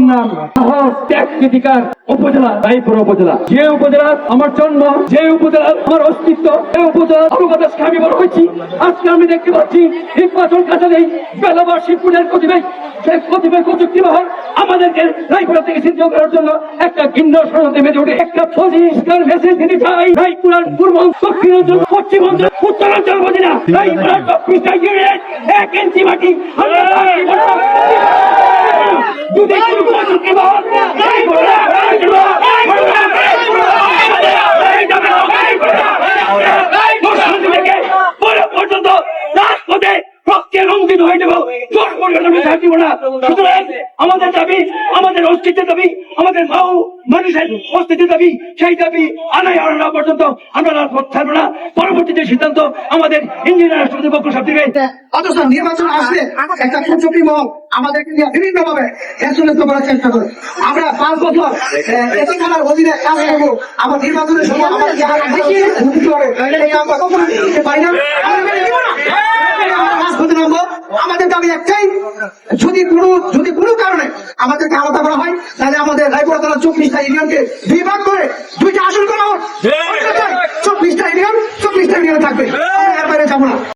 নাম ত্যাগীতিকার উপজেলা রায়পুরা উপজেলা। যে উপজেলা আমার জন্ম, যে উপজেলা আমার অস্তিত্ব, এই উপজেলা অনুবাদে আমি বড় হয়েছি। আজকে আমি দেখতে পাচ্ছি নির্বাচন কাছে নেই বেলাবার শিবপুরের কতিপয় প্রযুক্তি বহর আমাদেরকে রায়পুরা থেকে সিদ্ধ করার জন্য একটা ভিন্ন সনদে মেতে উঠে একটা পরিষ্কার মেসেজ দিতে চাই। রায়পুরার পূর্ব দক্ষিণ অঞ্চল, পশ্চিম অঞ্চল, উত্তরাঞ্চল বুঝি না, রায়পুরার 24টা ইউনিয়ন 1 ইঞ্চি মাটি আমরা যদি কোনো প্রযুক্তি বহর পর্যন্ত রাজপথে রক্তে রঞ্জিত হয়ে যাবো, জোর পরিবর্তন দিব না। সুতরাং আমাদের দাবি, আমাদের অস্তিত্বের দাবি, আমাদের মাও মানুষের অস্তিত্বের দাবি, সেই দাবি আনাই আনা পর্যন্ত আমরা রাজপথ ছাড়বো না। পরবর্তীতে সিদ্ধান্ত আমাদের ইঞ্জিনিয়ার রাষ্ট্রপতি পক্ষ সব দিবে। অথচ নির্বাচন আসলে একটা কুচক্রী মহল আমাদেরকে নিয়ে বিভিন্ন ভাবে হেসুলেস্ত করার চেষ্টা করে। আমরা 5 বছর একই থানার অধীনে কাজ করবো, আমার নির্বাচনের সময় আমাদেরকে আমরা কখনো দিতে পারি না, রাজপথে নামবো। আমাদের দাবি একটাই, যদি কোনো কারণে আমাদেরকে আলাদা করা হয় তাহলে আমাদের রায়পুরা থানার 24টা ইউনিয়নকে 2 ভাগ